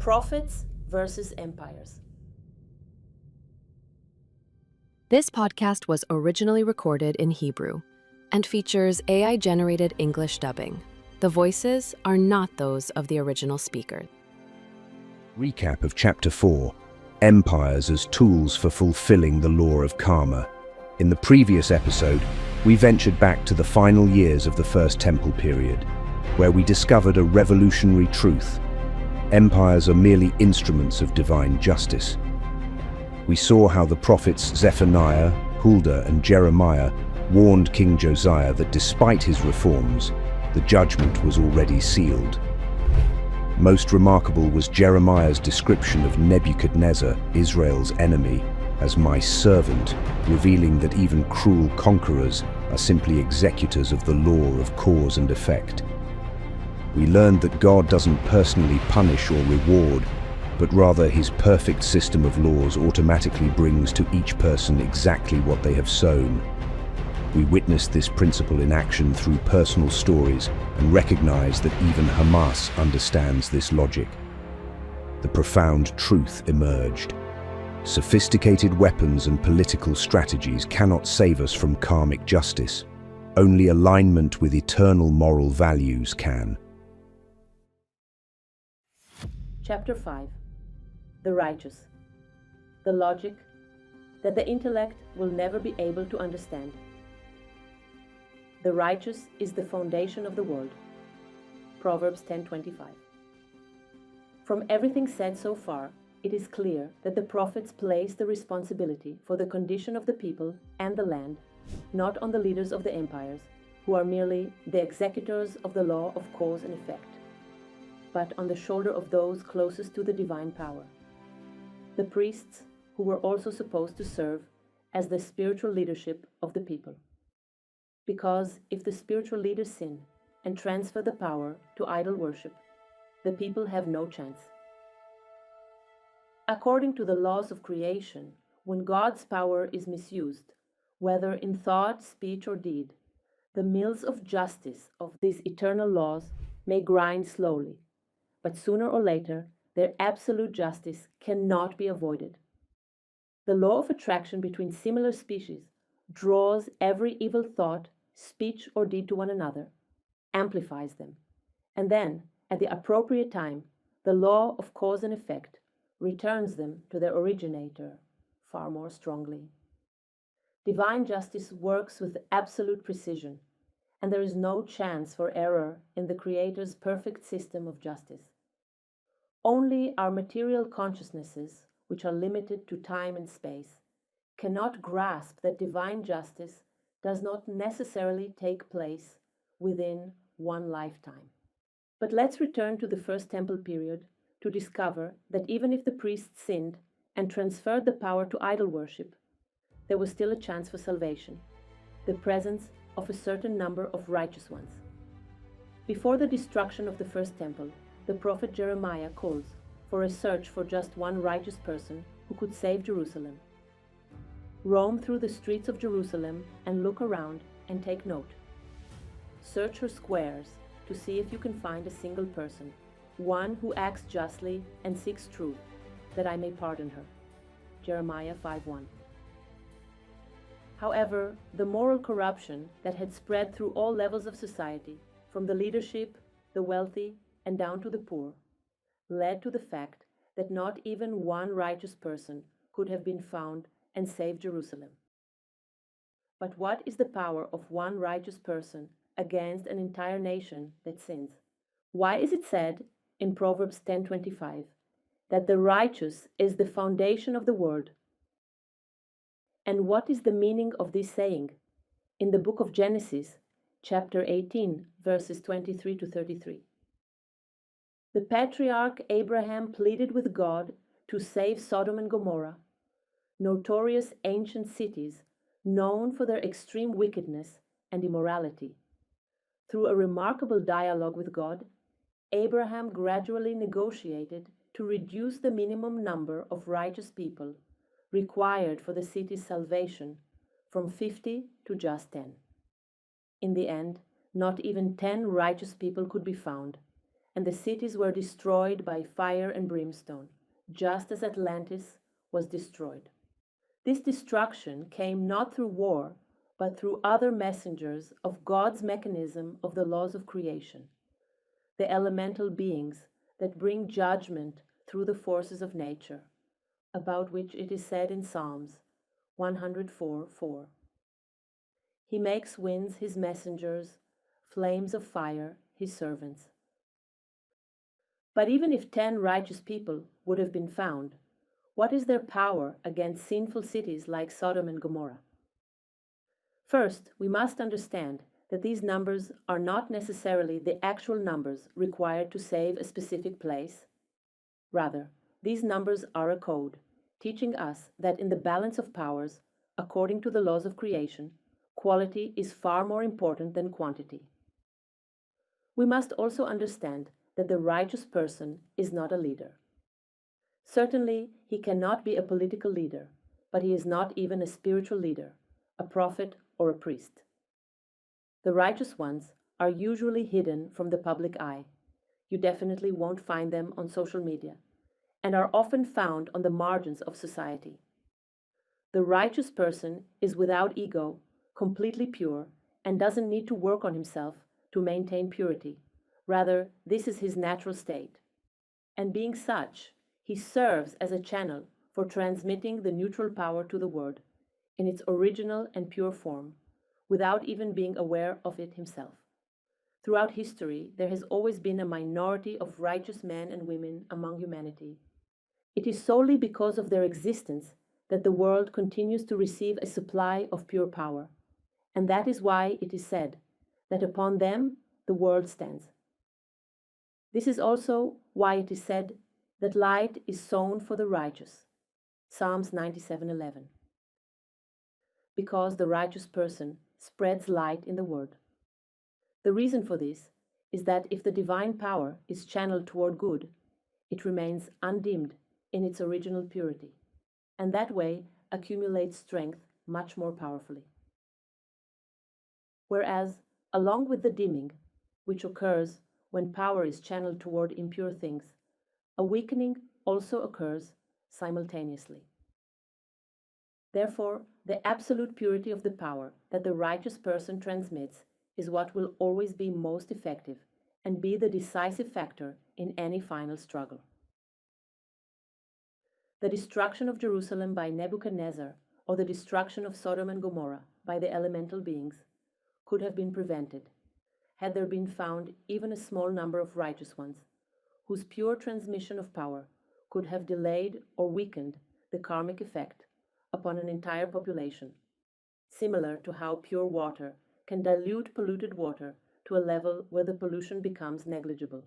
Prophets versus empires. This podcast was originally recorded in Hebrew and features AI-generated English dubbing. The voices are not those of the original speaker. Recap of Chapter 4, Empires as Tools for Fulfilling the Law of Karma. In the previous episode, we ventured back to the final years of the First Temple period, where we discovered a revolutionary truth. Empires are merely instruments of divine justice. We saw how the prophets Zephaniah, Huldah, and Jeremiah warned King Josiah that despite his reforms, the judgment was already sealed. Most remarkable was Jeremiah's description of Nebuchadnezzar, Israel's enemy, as my servant, revealing that even cruel conquerors are simply executors of the law of cause and effect. We learned that God doesn't personally punish or reward, but rather his perfect system of laws automatically brings to each person exactly what they have sown. We witnessed this principle in action through personal stories and recognized that even Hamas understands this logic. The profound truth emerged. Sophisticated weapons and political strategies cannot save us from karmic justice. Only alignment with eternal moral values can. Chapter 5. The righteous. The logic that the intellect will never be able to understand. The righteous is the foundation of the world. Proverbs 10:25. From everything said so far, it is clear that the prophets place the responsibility for the condition of the people and the land not on the leaders of the empires, who are merely the executors of the law of cause and effect, but on the shoulder of those closest to the divine power, the priests, who were also supposed to serve as the spiritual leadership of the people. Because if the spiritual leaders sin and transfer the power to idol worship, the people have no chance. According to the laws of creation, when God's power is misused, whether in thought, speech, or deed, the mills of justice of these eternal laws may grind slowly, but sooner or later, their absolute justice cannot be avoided. The law of attraction between similar species draws every evil thought, speech, or deed to one another, amplifies them, and then, at the appropriate time, the law of cause and effect returns them to their originator far more strongly. Divine justice works with absolute precision, and there is no chance for error in the Creator's perfect system of justice. Only our material consciousnesses, which are limited to time and space, cannot grasp that divine justice does not necessarily take place within one lifetime. But let's return to the First Temple period to discover that even if the priests sinned and transferred the power to idol worship, there was still a chance for salvation, the presence of a certain number of righteous ones. Before the destruction of the First Temple, the prophet Jeremiah calls for a search for just one righteous person who could save Jerusalem. Roam through the streets of Jerusalem and look around and take note. Search her squares to see if you can find a single person, one who acts justly and seeks truth, that I may pardon her. Jeremiah 5:1. However, the moral corruption that had spread through all levels of society, from the leadership, the wealthy, and down to the poor, led to the fact that not even one righteous person could have been found and saved Jerusalem. But what is the power of one righteous person against an entire nation that sins? Why is it said in Proverbs 10:25 that the righteous is the foundation of the world? And what is the meaning of this saying in the book of Genesis, chapter 18, verses 23 to 33? The patriarch Abraham pleaded with God to save Sodom and Gomorrah, notorious ancient cities known for their extreme wickedness and immorality. Through a remarkable dialogue with God, Abraham gradually negotiated to reduce the minimum number of righteous people required for the city's salvation from 50 to just 10. In the end, not even 10 righteous people could be found, and the cities were destroyed by fire and brimstone, just as Atlantis was destroyed. This destruction came not through war, but through other messengers of God's mechanism of the laws of creation, the elemental beings that bring judgment through the forces of nature, about which it is said in Psalms 104:4. He makes winds his messengers, flames of fire his servants. But even if 10 righteous people would have been found, what is their power against sinful cities like Sodom and Gomorrah? First, we must understand that these numbers are not necessarily the actual numbers required to save a specific place. Rather, these numbers are a code, teaching us that in the balance of powers, according to the laws of creation, quality is far more important than quantity. We must also understand that the righteous person is not a leader. Certainly, he cannot be a political leader, but he is not even a spiritual leader, a prophet or a priest. The righteous ones are usually hidden from the public eye. You definitely won't find them on social media, and are often found on the margins of society. The righteous person is without ego, completely pure, and doesn't need to work on himself to maintain purity. Rather, this is his natural state. And being such, he serves as a channel for transmitting the neutral power to the Word in its original and pure form, without even being aware of it himself. Throughout history, there has always been a minority of righteous men and women among humanity. It is solely because of their existence that the world continues to receive a supply of pure power, and that is why it is said that upon them the world stands. This is also why it is said that light is sown for the righteous, Psalms 97:11, because the righteous person spreads light in the word. The reason for this is that if the divine power is channeled toward good, it remains undimmed in its original purity, and that way accumulates strength much more powerfully. Whereas, along with the dimming, which occurs when power is channeled toward impure things, a weakening also occurs simultaneously. Therefore, the absolute purity of the power that the righteous person transmits is what will always be most effective and be the decisive factor in any final struggle. The destruction of Jerusalem by Nebuchadnezzar or the destruction of Sodom and Gomorrah by the elemental beings could have been prevented had there been found even a small number of righteous ones, whose pure transmission of power could have delayed or weakened the karmic effect upon an entire population, similar to how pure water can dilute polluted water to a level where the pollution becomes negligible.